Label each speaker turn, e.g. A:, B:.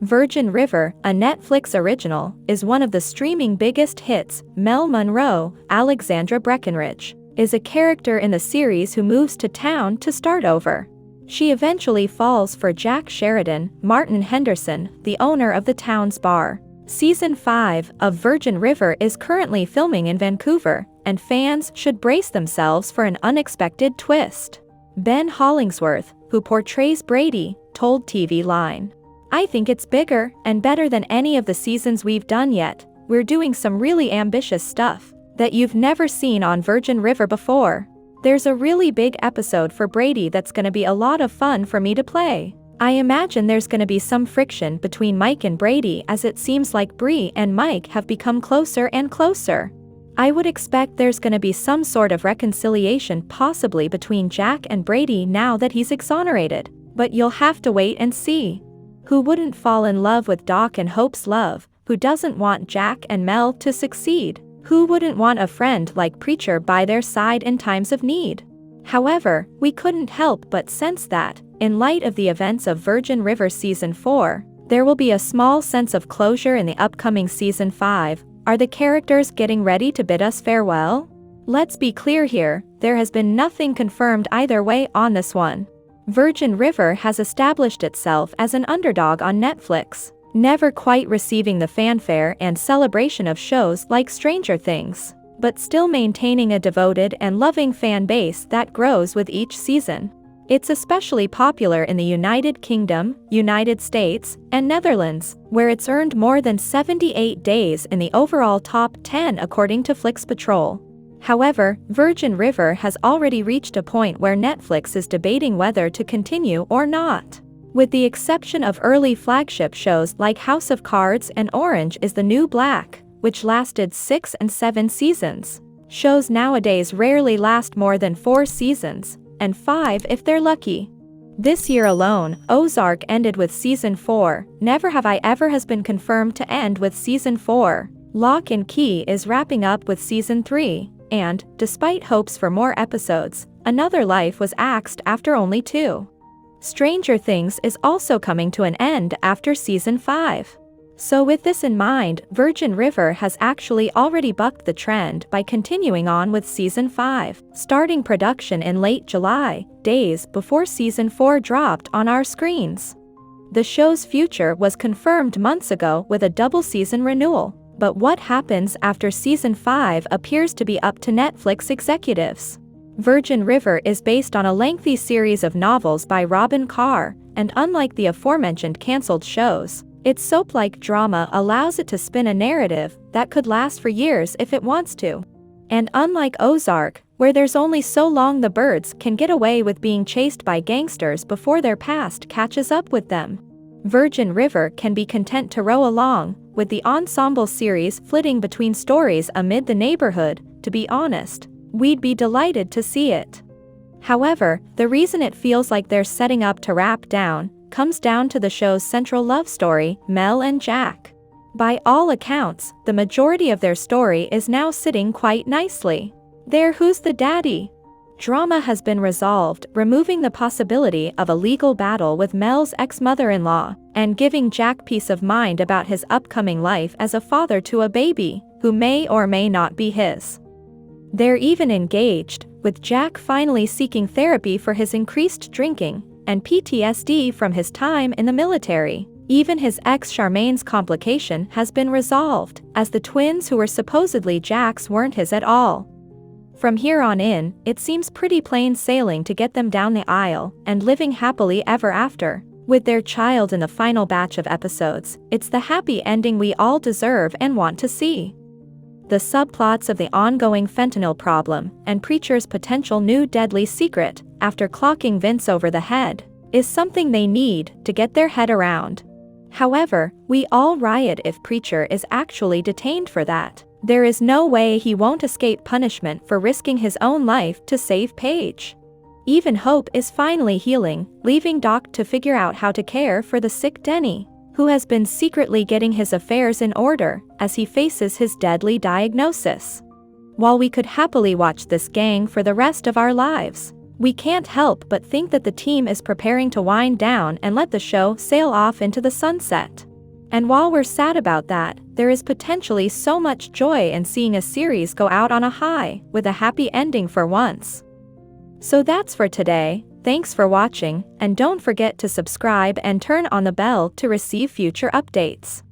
A: Virgin River, a Netflix original, is one of the streaming biggest hits. Mel Monroe, Alexandra Breckenridge, is a character in the series who moves to town to start over. She eventually falls for Jack Sheridan, Martin Henderson, the owner of the town's bar. Season 5 of Virgin River is currently filming in Vancouver, and fans should brace themselves for an unexpected twist. Ben Hollingsworth, who portrays Brady, told TV Line, "I think it's bigger and better than any of the seasons we've done yet. We're doing some really ambitious stuff that you've never seen on Virgin River before. There's a really big episode for Brady that's gonna be a lot of fun for me to play. I imagine there's gonna be some friction between Mike and Brady, as it seems like Bree and Mike have become closer and closer. I would expect there's gonna be some sort of reconciliation possibly between Jack and Brady now that he's exonerated, but you'll have to wait and see. Who wouldn't fall in love with Doc and Hope's love? Who doesn't want Jack and Mel to succeed? Who wouldn't want a friend like Preacher by their side in times of need?" However, we couldn't help but sense that, in light of the events of Virgin River Season 4, there will be a small sense of closure in the upcoming Season 5. Are the characters getting ready to bid us farewell? Let's be clear here, there has been nothing confirmed either way on this one. Virgin River has established itself as an underdog on Netflix, never quite receiving the fanfare and celebration of shows like Stranger Things, but still maintaining a devoted and loving fan base that grows with each season. It's especially popular in the United Kingdom, United States, and Netherlands, where it's earned more than 78 days in the overall top 10 according to Flix Patrol. However, Virgin River has already reached a point where Netflix is debating whether to continue or not. With the exception of early flagship shows like House of Cards and Orange is the New Black, which lasted 6 and 7 seasons. Shows nowadays rarely last more than 4 seasons, and 5 if they're lucky. This year alone, Ozark ended with Season 4, Never Have I Ever has been confirmed to end with Season 4, Lock and Key is wrapping up with Season 3, and, despite hopes for more episodes, Another Life was axed after only 2. Stranger Things is also coming to an end after Season 5. So with this in mind, Virgin River has actually already bucked the trend by continuing on with Season 5, starting production in late July, days before Season 4 dropped on our screens. The show's future was confirmed months ago with a double-season renewal, but what happens after Season 5 appears to be up to Netflix executives. Virgin River is based on a lengthy series of novels by Robin Carr, and unlike the aforementioned cancelled shows, its soap-like drama allows it to spin a narrative that could last for years if it wants to. And unlike Ozark, where there's only so long the birds can get away with being chased by gangsters before their past catches up with them, Virgin River can be content to row along, with the ensemble series flitting between stories amid the neighborhood. To be honest, we'd be delighted to see it. However, the reason it feels like they're setting up to wrap down comes down to the show's central love story, Mel and Jack. By all accounts, the majority of their story is now sitting quite nicely. Their Who's the Daddy drama has been resolved, removing the possibility of a legal battle with Mel's ex-mother-in-law, and giving Jack peace of mind about his upcoming life as a father to a baby, who may or may not be his. They're even engaged, with Jack finally seeking therapy for his increased drinking and PTSD from his time in the military. Even his ex Charmaine's complication has been resolved, as the twins who were supposedly Jack's weren't his at all. From here on in, it seems pretty plain sailing to get them down the aisle and living happily ever after. With their child in the final batch of episodes, it's the happy ending we all deserve and want to see. The subplots of the ongoing fentanyl problem and Preacher's potential new deadly secret, after clocking Vince over the head, is something they need to get their head around. However, we all riot if Preacher is actually detained for that. There is no way he won't escape punishment for risking his own life to save Paige. Even Hope is finally healing, leaving Doc to figure out how to care for the sick Denny, who has been secretly getting his affairs in order as he faces his deadly diagnosis. While we could happily watch this gang for the rest of our lives, we can't help but think that the team is preparing to wind down and let the show sail off into the sunset. And while we're sad about that, there is potentially so much joy in seeing a series go out on a high, with a happy ending for once. So that's for today. Thanks for watching, and don't forget to subscribe and turn on the bell to receive future updates.